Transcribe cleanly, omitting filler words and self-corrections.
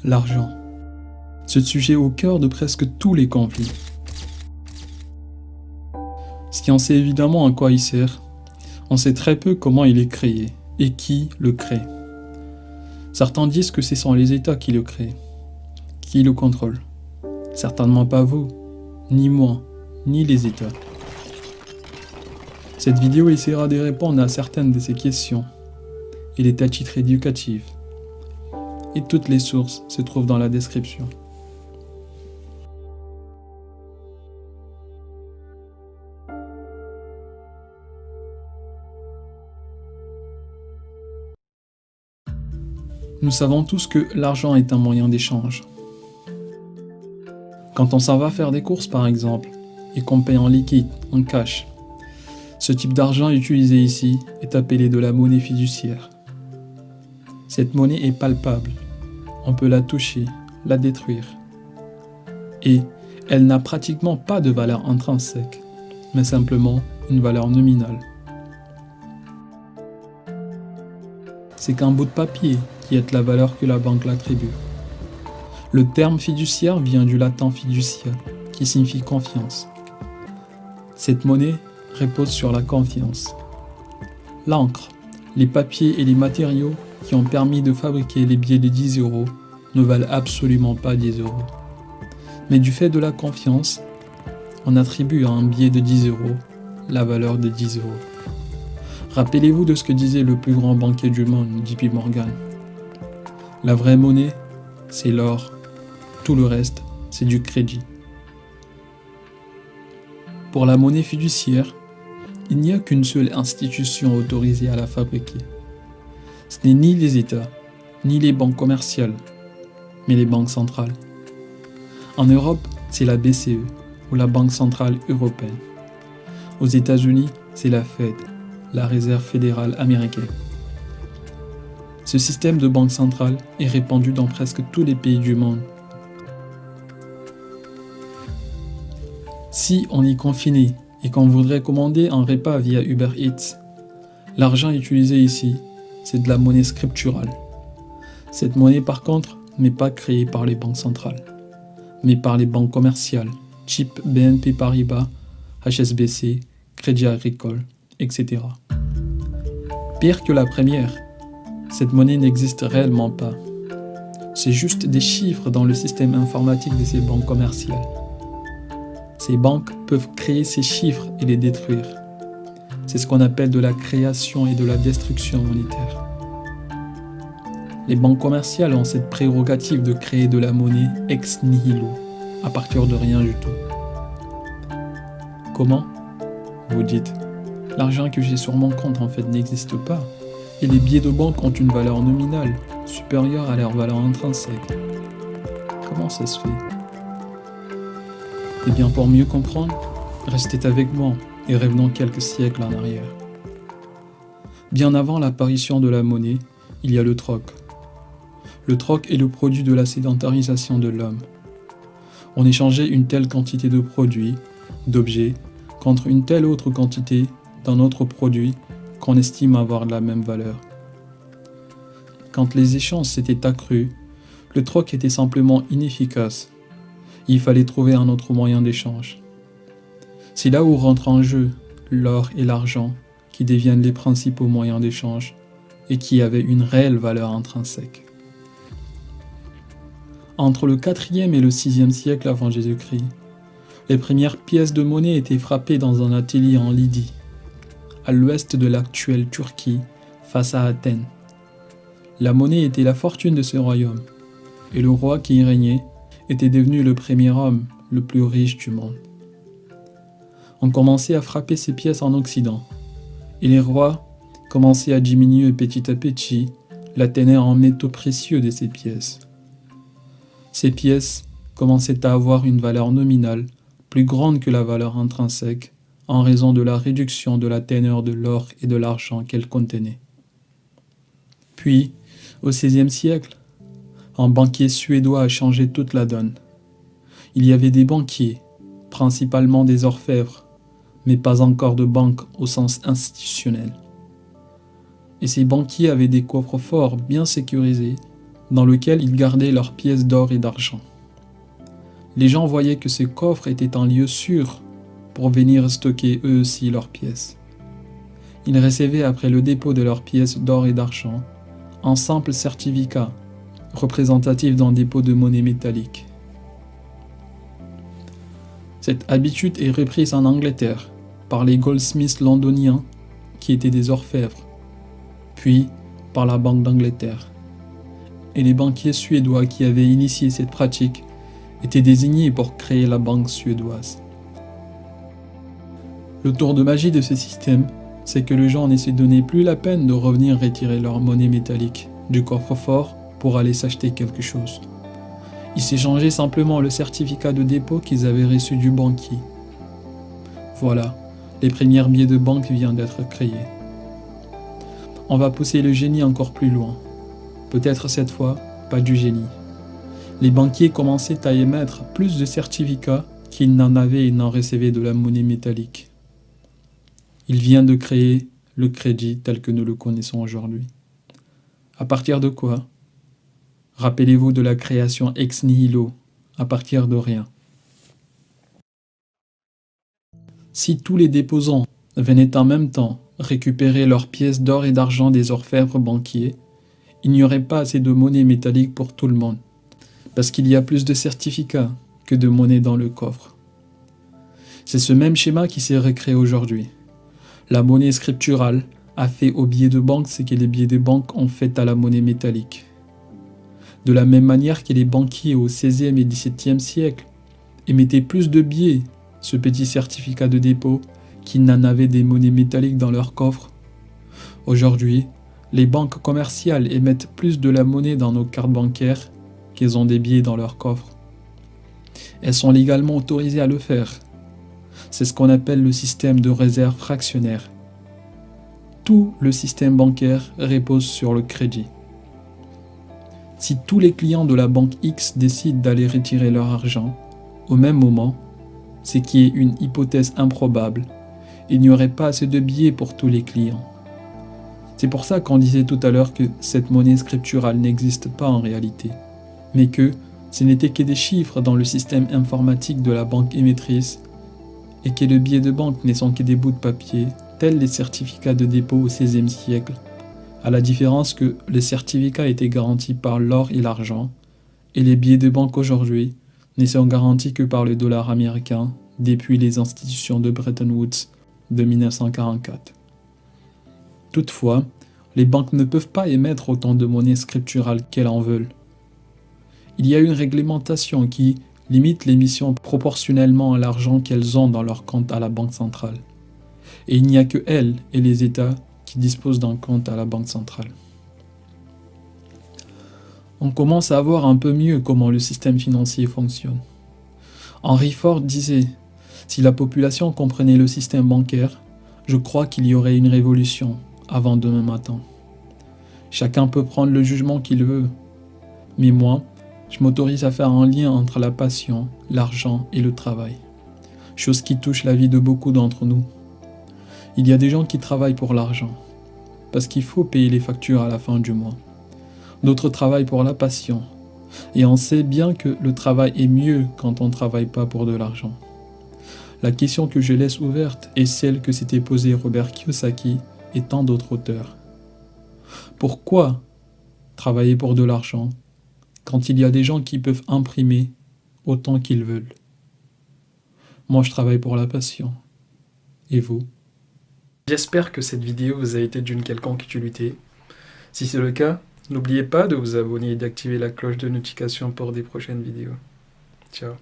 l'argent. Ce sujet au cœur de presque tous les conflits. Si on sait évidemment à quoi il sert, on sait très peu comment il est créé et qui le crée. Certains disent que ce sont les États qui le créent, qui le contrôlent. Certainement pas vous, ni moi, ni les États. Cette vidéo essaiera de répondre à certaines de ces questions. Il est à titre éducatif. Et toutes les sources se trouvent dans la description. Nous savons tous que l'argent est un moyen d'échange. Quand on s'en va faire des courses par exemple, et qu'on paye en liquide, en cash, ce type d'argent utilisé ici est appelé de la monnaie fiduciaire. Cette monnaie est palpable, on peut la toucher, la détruire. Et elle n'a pratiquement pas de valeur intrinsèque, mais simplement une valeur nominale. C'est qu'un bout de papier qui est la valeur que la banque l'attribue. Le terme fiduciaire vient du latin fiducia, qui signifie confiance. Cette monnaie repose sur la confiance. L'encre, les papiers et les matériaux qui ont permis de fabriquer les billets de 10 € ne valent absolument pas 10 €. Mais du fait de la confiance, on attribue à un billet de 10 € la valeur de 10 €. Rappelez-vous de ce que disait le plus grand banquier du monde, JP Morgan. La vraie monnaie, c'est l'or. Tout le reste, c'est du crédit. Pour la monnaie fiduciaire, il n'y a qu'une seule institution autorisée à la fabriquer. Ce n'est ni les États, ni les banques commerciales, mais les banques centrales. En Europe, c'est la BCE, ou la Banque centrale européenne. Aux États-Unis, c'est la Fed, la Réserve fédérale américaine. Ce système de banque centrale est répandu dans presque tous les pays du monde. Si on est confiné et qu'on voudrait commander un repas via Uber Eats, l'argent utilisé ici, c'est de la monnaie scripturale. Cette monnaie par contre n'est pas créée par les banques centrales, mais par les banques commerciales, type BNP Paribas, HSBC, Crédit Agricole, etc. Pire que la première, cette monnaie n'existe réellement pas. C'est juste des chiffres dans le système informatique de ces banques commerciales. Ces banques peuvent créer ces chiffres et les détruire. C'est ce qu'on appelle de la création et de la destruction monétaire. Les banques commerciales ont cette prérogative de créer de la monnaie ex nihilo, à partir de rien du tout. Comment ? Vous dites, l'argent que j'ai sur mon compte en fait n'existe pas, et les billets de banque ont une valeur nominale supérieure à leur valeur intrinsèque. Comment ça se fait ? Eh bien, pour mieux comprendre, restez avec moi et revenons quelques siècles en arrière. Bien avant l'apparition de la monnaie, il y a le troc. Le troc est le produit de la sédentarisation de l'homme. On échangeait une telle quantité de produits, d'objets, contre une telle autre quantité d'un autre produit qu'on estime avoir la même valeur. Quand les échanges s'étaient accrus, le troc était simplement inefficace. Il fallait trouver un autre moyen d'échange. C'est là où rentrent en jeu l'or et l'argent, qui deviennent les principaux moyens d'échange et qui avaient une réelle valeur intrinsèque. Entre le 4e et le 6e siècle avant Jésus-Christ, les premières pièces de monnaie étaient frappées dans un atelier en Lydie, à l'ouest de l'actuelle Turquie, face à Athènes. La monnaie était la fortune de ce royaume, et le roi qui y régnait était devenu le premier homme le plus riche du monde. On commençait à frapper ces pièces en Occident, et les rois commençaient à diminuer petit à petit la teneur en métaux précieux de ces pièces. Ces pièces commençaient à avoir une valeur nominale plus grande que la valeur intrinsèque en raison de la réduction de la teneur de l'or et de l'argent qu'elles contenaient. Puis, au XVIe siècle, un banquier suédois a changé toute la donne. Il y avait des banquiers, principalement des orfèvres, mais pas encore de banque au sens institutionnel. Et ces banquiers avaient des coffres forts bien sécurisés dans lequel ils gardaient leurs pièces d'or et d'argent. Les gens voyaient que ces coffres étaient un lieu sûr pour venir stocker eux aussi leurs pièces. Ils recevaient après le dépôt de leurs pièces d'or et d'argent un simple certificat représentatif d'un dépôt de monnaie métallique. Cette habitude est reprise en Angleterre par les goldsmiths londoniens qui étaient des orfèvres, puis par la Banque d'Angleterre. Et les banquiers suédois qui avaient initié cette pratique étaient désignés pour créer la banque suédoise. Le tour de magie de ce système, c'est que les gens ne se donnaient plus la peine de revenir retirer leur monnaie métallique du coffre-fort pour aller s'acheter quelque chose. Ils s'échangeaient simplement le certificat de dépôt qu'ils avaient reçu du banquier. Voilà, les premiers billets de banque viennent d'être créés. On va pousser le génie encore plus loin. Peut-être cette fois, pas du génie. Les banquiers commençaient à émettre plus de certificats qu'ils n'en avaient et n'en recevaient de la monnaie métallique. Ils viennent de créer le crédit tel que nous le connaissons aujourd'hui. À partir de quoi? Rappelez-vous de la création ex nihilo, à partir de rien. Si tous les déposants venaient en même temps récupérer leurs pièces d'or et d'argent des orfèvres banquiers, il n'y aurait pas assez de monnaie métallique pour tout le monde, parce qu'il y a plus de certificats que de monnaie dans le coffre. C'est ce même schéma qui s'est recréé aujourd'hui. La monnaie scripturale a fait aux billets de banque ce que les billets de banque ont fait à la monnaie métallique. De la même manière que les banquiers au XVIe et XVIIe siècle émettaient plus de billets, ce petit certificat de dépôt, qu'ils n'en avaient des monnaies métalliques dans leur coffre. Aujourd'hui, les banques commerciales émettent plus de la monnaie dans nos cartes bancaires qu'elles ont des billets dans leur coffre. Elles sont légalement autorisées à le faire. C'est ce qu'on appelle le système de réserve fractionnaire. Tout le système bancaire repose sur le crédit. Si tous les clients de la banque X décident d'aller retirer leur argent au même moment, ce qui est une hypothèse improbable, il n'y aurait pas assez de billets pour tous les clients. C'est pour ça qu'on disait tout à l'heure que cette monnaie scripturale n'existe pas en réalité, mais que ce n'était que des chiffres dans le système informatique de la banque émettrice et que les billets de banque ne sont que des bouts de papier, tels les certificats de dépôt au XVIe siècle, à la différence que les certificats étaient garantis par l'or et l'argent, et les billets de banque aujourd'hui ne sont garantis que par le dollar américain depuis les institutions de Bretton Woods de 1944. Toutefois, les banques ne peuvent pas émettre autant de monnaie scripturale qu'elles en veulent. Il y a une réglementation qui limite l'émission proportionnellement à l'argent qu'elles ont dans leur compte à la banque centrale. Et il n'y a que elles et les États qui disposent d'un compte à la banque centrale. On commence à voir un peu mieux comment le système financier fonctionne. Henry Ford disait « Si la population comprenait le système bancaire, je crois qu'il y aurait une révolution avant demain matin. Chacun peut prendre le jugement qu'il veut, mais moi, je m'autorise à faire un lien entre la passion, l'argent et le travail, chose qui touche la vie de beaucoup d'entre nous. Il y a des gens qui travaillent pour l'argent, parce qu'il faut payer les factures à la fin du mois. D'autres travaillent pour la passion, et on sait bien que le travail est mieux quand on ne travaille pas pour de l'argent. La question que je laisse ouverte est celle que s'était posée Robert Kiyosaki et tant d'autres auteurs. Pourquoi travailler pour de l'argent quand il y a des gens qui peuvent imprimer autant qu'ils veulent? Moi, je travaille pour la passion. Et vous? J'espère que cette vidéo vous a été d'une quelconque utilité. Si c'est le cas, n'oubliez pas de vous abonner et d'activer la cloche de notification pour des prochaines vidéos. Ciao.